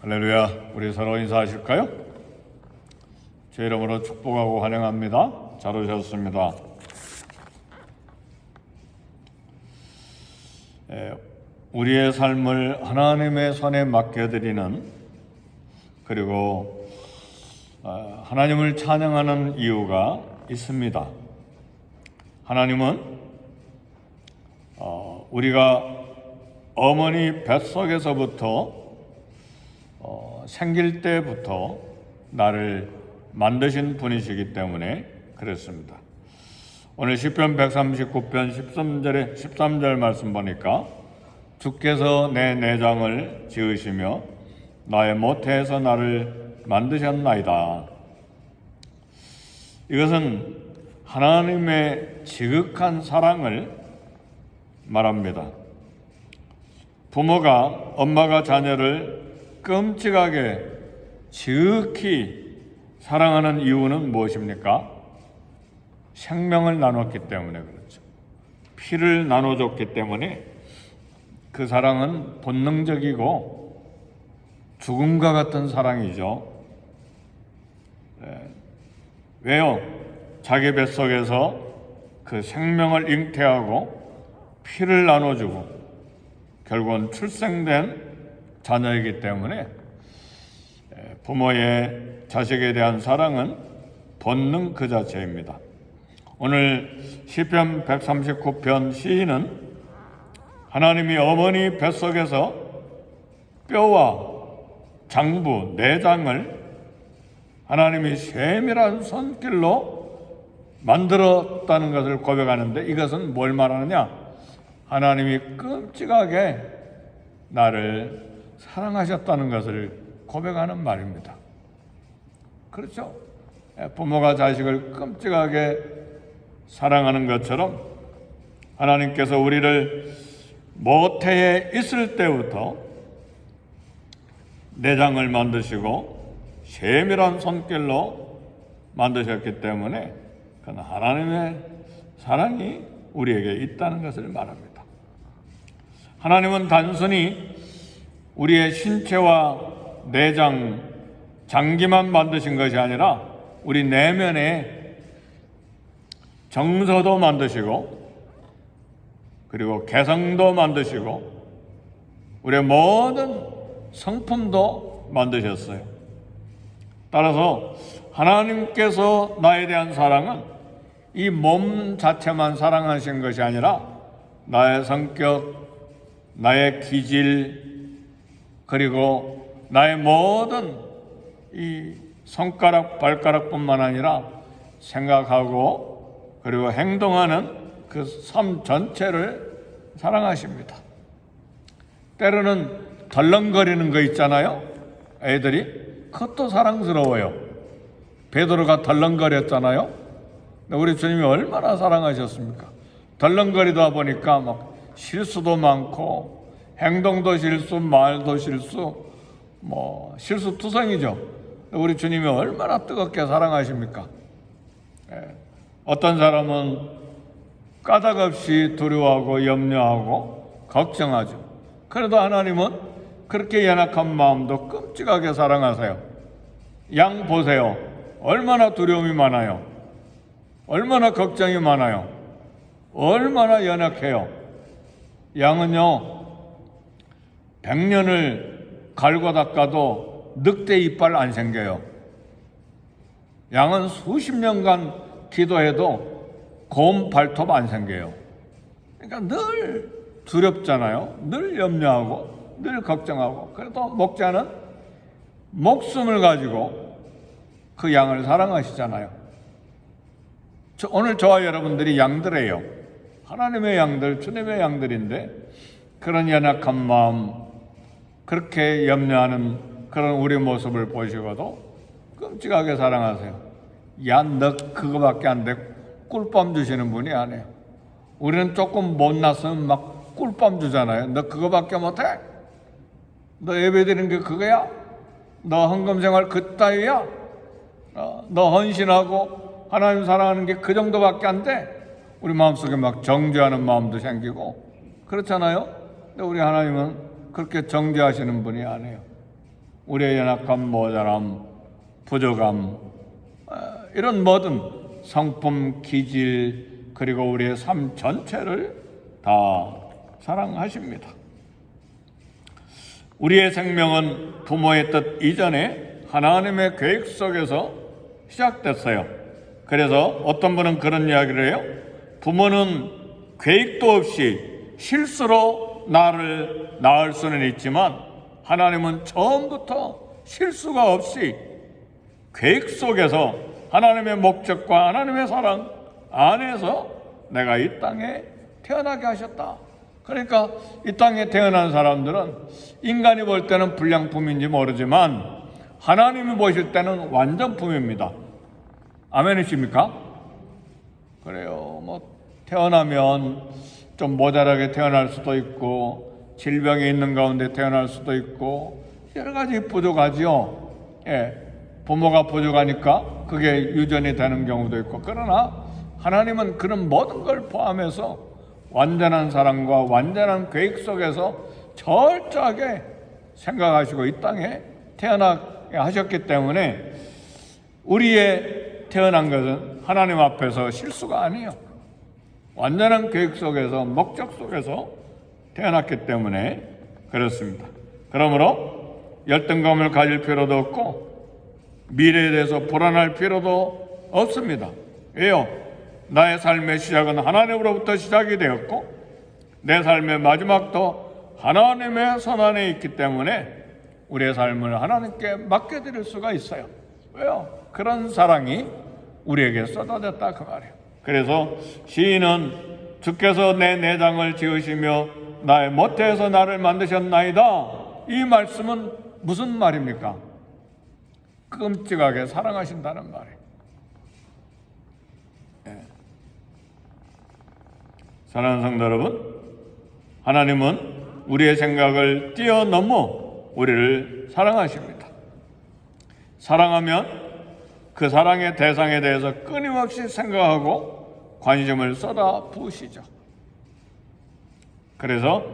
할렐루야. 우리 서로 인사하실까요? 제 이름으로 축복하고 환영합니다. 잘 오셨습니다. 우리의 삶을 하나님의 손에 맡겨드리는, 그리고 하나님을 찬양하는 이유가 있습니다. 하나님은 우리가 어머니 뱃속에서부터 생길 때부터 나를 만드신 분이시기 때문에 그렇습니다. 오늘 시편 139편 13절 말씀 보니까 주께서 내 내장을 지으시며 나의 모태에서 나를 만드셨나이다. 이것은 하나님의 지극한 사랑을 말합니다. 부모가, 엄마가 자녀를 끔찍하게 지극히 사랑하는 이유는 무엇입니까? 생명을 나눴기 때문에 그렇죠. 피를 나눠줬기 때문에 그 사랑은 본능적이고 죽음과 같은 사랑이죠. 왜요? 자기 뱃속에서 그 생명을 잉태하고 피를 나눠주고 결국은 출생된 자녀이기 때문에 부모의 자식에 대한 사랑은 본능 그 자체입니다. 오늘 시편 139편 시인은 하나님이 어머니 뱃속에서 뼈와 장부, 내장을 하나님이 세밀한 손길로 만들었다는 것을 고백하는데, 이것은 뭘 말하느냐? 하나님이 끔찍하게 나를 사랑하셨다는 것을 고백하는 말입니다. 그렇죠? 부모가 자식을 끔찍하게 사랑하는 것처럼 하나님께서 우리를 모태에 있을 때부터 내장을 만드시고 세밀한 손길로 만드셨기 때문에 그건 하나님의 사랑이 우리에게 있다는 것을 말합니다. 하나님은 단순히 우리의 신체와 내장, 장기만 만드신 것이 아니라 우리 내면에 정서도 만드시고, 그리고 개성도 만드시고, 우리의 모든 성품도 만드셨어요. 따라서 하나님께서 나에 대한 사랑은 이 몸 자체만 사랑하신 것이 아니라 나의 성격, 나의 기질, 그리고 나의 모든 이 손가락, 발가락뿐만 아니라 생각하고 그리고 행동하는 그 삶 전체를 사랑하십니다. 때로는 덜렁거리는 거 있잖아요. 애들이 그것도 사랑스러워요. 베드로가 덜렁거렸잖아요. 우리 주님이 얼마나 사랑하셨습니까? 덜렁거리다 보니까 막 실수도 많고 행동도 실수, 말도 실수, 실수투성이죠. 우리 주님이 얼마나 뜨겁게 사랑하십니까? 어떤 사람은 까닭없이 두려워하고 염려하고 걱정하죠. 그래도 하나님은 그렇게 연약한 마음도 끔찍하게 사랑하세요. 양 보세요. 얼마나 두려움이 많아요. 얼마나 걱정이 많아요. 얼마나 연약해요. 양은요, 100년을 갈고 닦아도 늑대 이빨 안 생겨요. 양은 수십 년간 기도해도 곰 발톱 안 생겨요. 그러니까 늘 두렵잖아요. 늘 염려하고 늘 걱정하고. 그래도 목자는 목숨을 가지고 그 양을 사랑하시잖아요. 오늘 저와 여러분들이 양들이에요. 하나님의 양들, 주님의 양들인데 그런 연약한 마음, 그렇게 염려하는 그런 우리 모습을 보시고도 끔찍하게 사랑하세요. 야, 너 그거밖에 안 돼. 꿀밤 주시는 분이 아니에요. 우리는 조금 못났으면 막 꿀밤 주잖아요. 너 그거밖에 못해? 너 예배드리는 게 그거야? 너 헌금생활 그따위야? 너 헌신하고 하나님 사랑하는 게 그 정도밖에 안 돼? 우리 마음속에 막 정죄하는 마음도 생기고 그렇잖아요. 근데 우리 하나님은 그렇게 정죄하시는 분이 아니에요. 우리의 연약함, 모자람, 부족함, 이런 모든 성품, 기질, 그리고 우리의 삶 전체를 다 사랑하십니다. 우리의 생명은 부모의 뜻 이전에 하나님의 계획 속에서 시작됐어요. 그래서 어떤 분은 그런 이야기를 해요. 부모는 계획도 없이 실수로 나를 낳을 수는 있지만 하나님은 처음부터 실수가 없이 계획 속에서 하나님의 목적과 하나님의 사랑 안에서 내가 이 땅에 태어나게 하셨다. 그러니까 이 땅에 태어난 사람들은 인간이 볼 때는 불량품인지 모르지만 하나님이 보실 때는 완전품입니다. 아멘이십니까? 그래요. 태어나면 좀 모자라게 태어날 수도 있고 질병이 있는 가운데 태어날 수도 있고 여러 가지 부족하지요. 부모가 부족하니까 그게 유전이 되는 경우도 있고, 그러나 하나님은 그런 모든 걸 포함해서 완전한 사랑과 완전한 계획 속에서 철저하게 생각하시고 이 땅에 태어나게 하셨기 때문에 우리의 태어난 것은 하나님 앞에서 실수가 아니에요. 완전한 계획 속에서 목적 속에서 태어났기 때문에 그렇습니다. 그러므로 열등감을 가질 필요도 없고 미래에 대해서 불안할 필요도 없습니다. 왜요? 나의 삶의 시작은 하나님으로부터 시작이 되었고 내 삶의 마지막도 하나님의 손안에 있기 때문에 우리의 삶을 하나님께 맡겨드릴 수가 있어요. 왜요? 그런 사랑이 우리에게 쏟아졌다 그 말이에요. 그래서 시인은 주께서 내 내장을 지으시며 나의 모태에서 나를 만드셨나이다. 이 말씀은 무슨 말입니까? 끔찍하게 사랑하신다는 말이에요. 사랑하는 성도 여러분, 하나님은 우리의 생각을 뛰어넘어 우리를 사랑하십니다. 사랑하면 그 사랑의 대상에 대해서 끊임없이 생각하고 관심을 쏟아 부으시죠. 그래서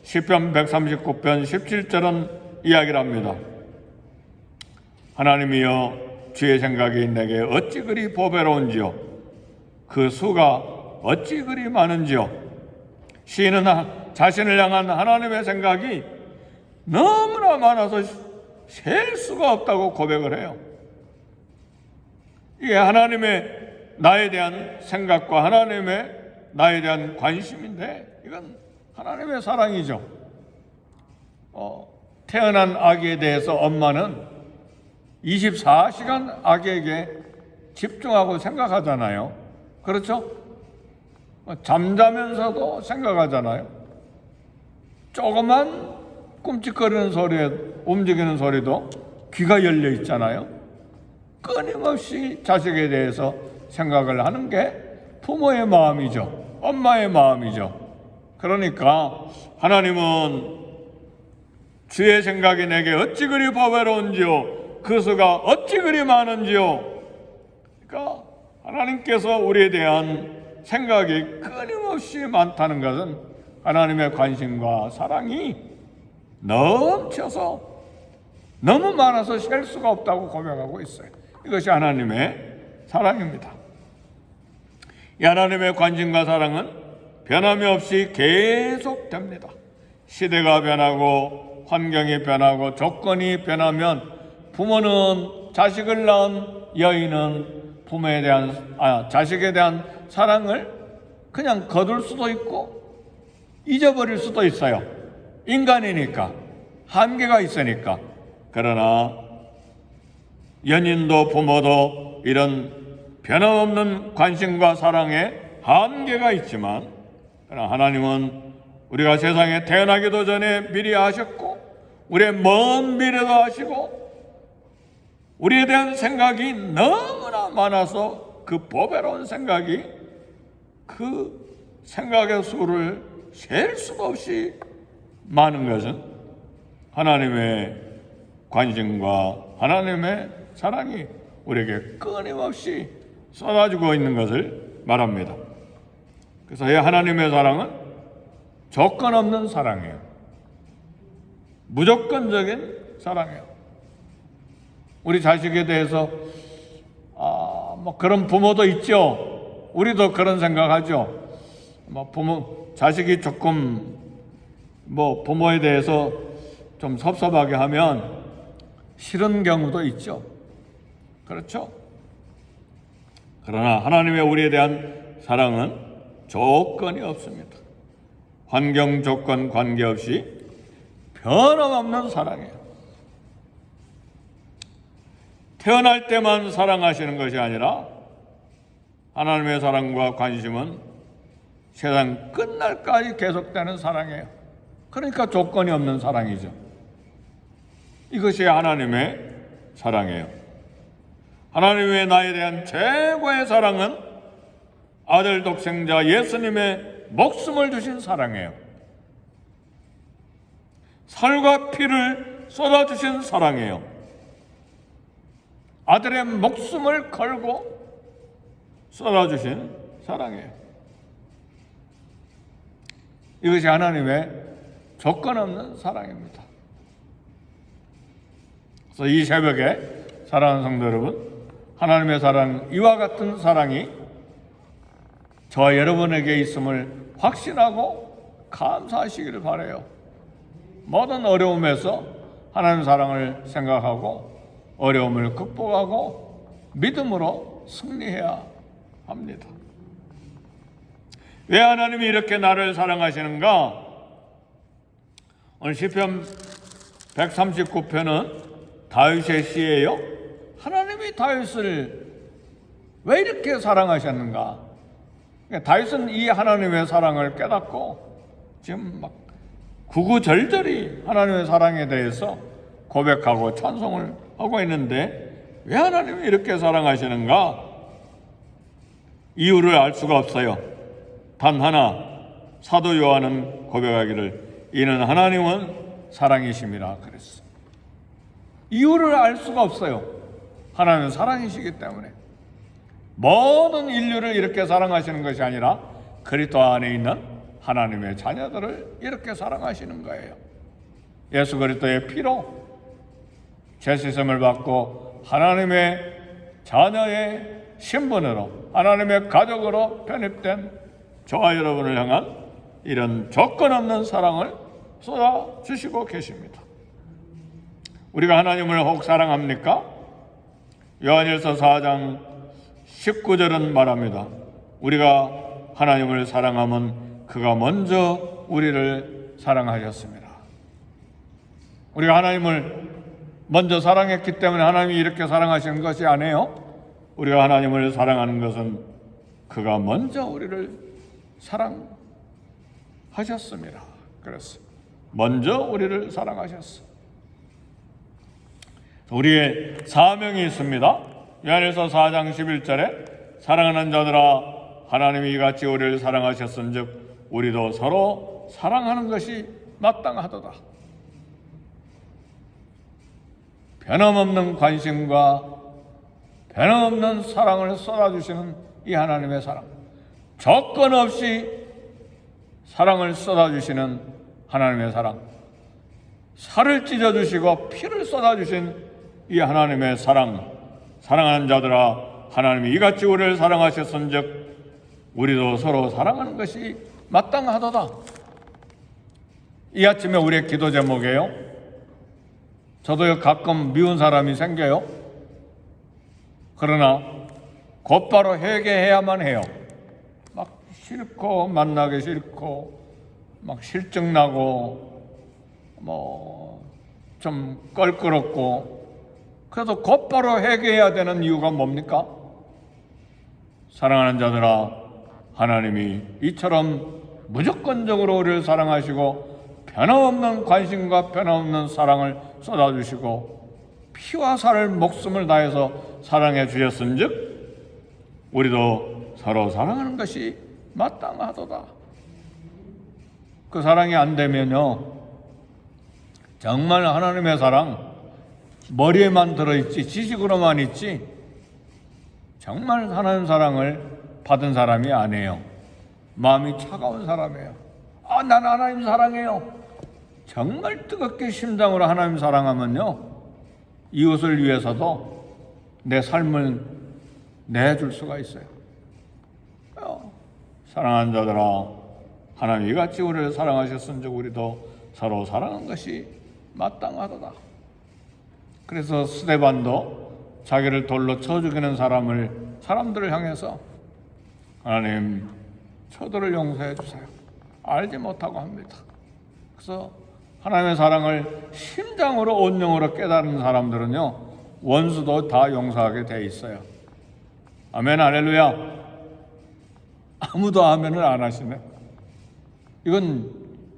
시편 139편 17절은 이야기를 합니다. 하나님이여, 주의 생각이 내게 어찌 그리 보배로운지요, 그 수가 어찌 그리 많은지요. 시인은 자신을 향한 하나님의 생각이 너무나 많아서 셀 수가 없다고 고백을 해요. 이게 하나님의 나에 대한 생각과 하나님의 나에 대한 관심인데 이건 하나님의 사랑이죠. 태어난 아기에 대해서 엄마는 24시간 아기에게 집중하고 생각하잖아요. 그렇죠? 잠자면서도 생각하잖아요. 조그만 꿈찍거리는 소리에 움직이는 소리도 귀가 열려 있잖아요. 끊임없이 자식에 대해서 생각을 하는 게 부모의 마음이죠. 엄마의 마음이죠. 그러니까 하나님은 주의 생각이 내게 어찌 그리 보배로운지요, 그 수가 어찌 그리 많은지요. 그러니까 하나님께서 우리에 대한 생각이 끊임없이 많다는 것은 하나님의 관심과 사랑이 넘쳐서 너무 많아서 셀 수가 없다고 고백하고 있어요. 이것이 하나님의 사랑입니다. 이 하나님의 관심과 사랑은 변함이 없이 계속됩니다. 시대가 변하고 환경이 변하고 조건이 변하면 부모는 자식을 낳은 여인은 부모에 대한 자식에 대한 사랑을 그냥 거둘 수도 있고 잊어버릴 수도 있어요. 인간이니까, 한계가 있으니까. 그러나 연인도 부모도 이런 변함없는 관심과 사랑에 한계가 있지만, 그러나 하나님은 우리가 세상에 태어나기도 전에 미리 아셨고 우리의 먼 미래도 아시고 우리에 대한 생각이 너무나 많아서 그 보배로운 생각이 그 생각의 수를 셀 수가 없이 많은 것은 하나님의 관심과 하나님의 사랑이 우리에게 끊임없이 쏟아지고 있는 것을 말합니다. 그래서 이 하나님의 사랑은 조건 없는 사랑이에요. 무조건적인 사랑이에요. 우리 자식에 대해서 뭐 그런 부모도 있죠. 우리도 그런 생각하죠. 뭐 자식이 조금 뭐 부모에 대해서 좀 섭섭하게 하면 싫은 경우도 있죠. 그렇죠? 그러나 하나님의 우리에 대한 사랑은 조건이 없습니다. 환경 조건 관계없이 변함없는 사랑이에요. 태어날 때만 사랑하시는 것이 아니라 하나님의 사랑과 관심은 세상 끝날까지 계속되는 사랑이에요. 그러니까 조건이 없는 사랑이죠. 이것이 하나님의 사랑이에요. 하나님의 나에 대한 최고의 사랑은 아들 독생자 예수님의 목숨을 주신 사랑이에요. 살과 피를 쏟아주신 사랑이에요. 아들의 목숨을 걸고 쏟아주신 사랑이에요. 이것이 하나님의 조건 없는 사랑입니다. 그래서 이 새벽에 사랑하는 성도 여러분, 하나님의 사랑, 이와 같은 사랑이 저와 여러분에게 있음을 확신하고 감사하시기를 바라요. 모든 어려움에서 하나님의 사랑을 생각하고 어려움을 극복하고 믿음으로 승리해야 합니다. 왜 하나님이 이렇게 나를 사랑하시는가? 오늘 시편 139편은 다윗의 시예요. 하나님이 다윗을 왜 이렇게 사랑하셨는가? 다윗은 이 하나님의 사랑을 깨닫고 지금 막 구구절절히 하나님의 사랑에 대해서 고백하고 찬송을 하고 있는데 왜 하나님이 이렇게 사랑하시는가? 이유를 알 수가 없어요. 단 하나, 사도 요한은 고백하기를 이는 하나님은 사랑이심이라 그랬어. 이유를 알 수가 없어요. 하나님은 사랑이시기 때문에. 모든 인류를 이렇게 사랑하시는 것이 아니라 그리스도 안에 있는 하나님의 자녀들을 이렇게 사랑하시는 거예요. 예수 그리스도의 피로 죄 씻음을 받고 하나님의 자녀의 신분으로 하나님의 가족으로 편입된 저와 여러분을 향한 이런 조건 없는 사랑을 쏟아주시고 계십니다. 우리가 하나님을 혹 사랑합니까? 요한일서 4장 19절은 말합니다. 우리가 하나님을 사랑하면 그가 먼저 우리를 사랑하셨습니다. 우리가 하나님을 먼저 사랑했기 때문에 하나님이 이렇게 사랑하시는 것이 아니에요. 우리가 하나님을 사랑하는 것은 그가 먼저 우리를 사랑하셨습니다. 그래서 먼저 우리를 사랑하셨어. 우리의 사명이 있습니다. 요한일서 4장 11절에 사랑하는 자들아 하나님이 이같이 우리를 사랑하셨은즉 우리도 서로 사랑하는 것이 마땅하도다. 변함없는 관심과 변함없는 사랑을 쏟아주시는 이 하나님의 사랑, 조건 없이 사랑을 쏟아주시는 하나님의 사랑, 살을 찢어주시고 피를 쏟아주신 이 하나님의 사랑, 사랑하는 자들아 하나님이 이같이 우리를 사랑하셨은즉 우리도 서로 사랑하는 것이 마땅하도다. 이 아침에 우리의 기도 제목이에요. 저도 가끔 미운 사람이 생겨요. 그러나 곧바로 회개해야만 해요. 막 싫고 만나기 싫고 막 실증나고 뭐 좀 껄끄럽고 그래도 곧바로 회개해야 되는 이유가 뭡니까? 사랑하는 자들아 하나님이 이처럼 무조건적으로 우리를 사랑하시고 변함없는 관심과 변함없는 사랑을 쏟아주시고 피와 살을 목숨을 다해서 사랑해 주셨은즉 우리도 서로 사랑하는 것이 마땅하도다. 그 사랑이 안 되면요 정말 하나님의 사랑 머리에만 들어있지 지식으로만 있지 정말 하나님 사랑을 받은 사람이 아니에요. 마음이 차가운 사람이에요. 난 하나님 사랑해요. 정말 뜨겁게 심장으로 하나님 사랑하면요 이웃을 위해서도 내 삶을 내줄 수가 있어요. 사랑하는 자들아, 하나님 이같이 우리를 사랑하셨은즉 우리도 서로 사랑하는 것이 마땅하도다. 그래서 스데반도 자기를 돌로 쳐 죽이는 사람들을 향해서 하나님 저들을 용서해 주세요. 알지 못하고 합니다. 그래서 하나님의 사랑을 심장으로 온영으로 깨달은 사람들은요, 원수도 다 용서하게 돼 있어요. 아멘, 할렐루야. 아무도 아멘을 안 하시네. 이건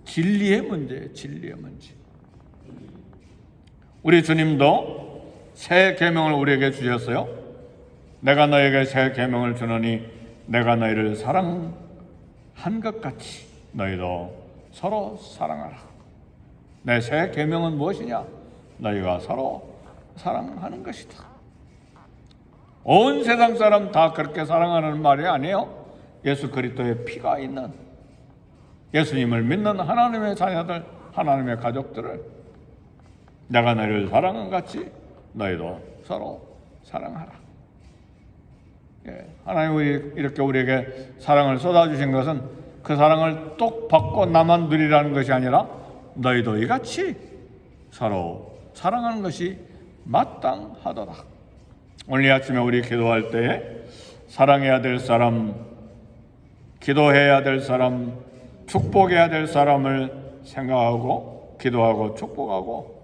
진리의 문제예요. 진리의 문제. 우리 주님도 새 계명을 우리에게 주셨어요. 내가 너에게 새 계명을 주노니 내가 너희를 사랑한 것 같이 너희도 서로 사랑하라. 내 새 계명은 무엇이냐? 너희가 서로 사랑하는 것이다. 온 세상 사람 다 그렇게 사랑하는 말이 아니에요. 예수 그리스도의 피가 있는, 예수님을 믿는 하나님의 자녀들, 하나님의 가족들을 내가 너희를 사랑한 같이 너희도 서로 사랑하라. 하나님이 이렇게 우리에게 사랑을 쏟아주신 것은 그 사랑을 똑 받고 나만 누리라는 것이 아니라 너희도 이같이 서로 사랑하는 것이 마땅하도다. 오늘 이 아침에 우리 기도할 때에 사랑해야 될 사람, 기도해야 될 사람, 축복해야 될 사람을 생각하고 기도하고 축복하고,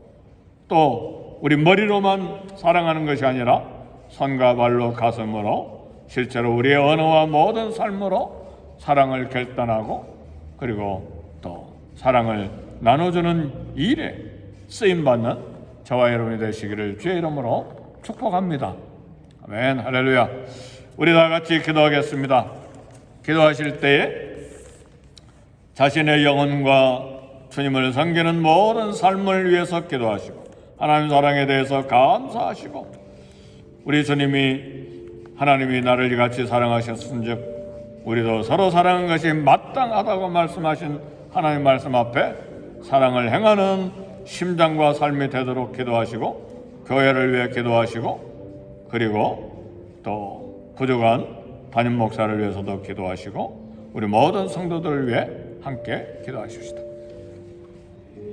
또 우리 머리로만 사랑하는 것이 아니라 손과 발로 가슴으로 실제로 우리의 언어와 모든 삶으로 사랑을 결단하고, 그리고 또 사랑을 나눠주는 일에 쓰임받는 저와 여러분이 되시기를 주의 이름으로 축복합니다. 아멘, 할렐루야. 우리 다 같이 기도하겠습니다. 기도하실 때에 자신의 영혼과 주님을 섬기는 모든 삶을 위해서 기도하시고, 하나님 사랑에 대해서 감사하시고, 우리 주님이 하나님이 나를 이같이 사랑하셨은즉 우리도 서로 사랑하는 것이 마땅하다고 말씀하신 하나님 말씀 앞에 사랑을 행하는 심장과 삶이 되도록 기도하시고, 교회를 위해 기도하시고, 그리고 또 부족한 담임 목사를 위해서도 기도하시고, 우리 모든 성도들을 위해 함께 기도하십시다.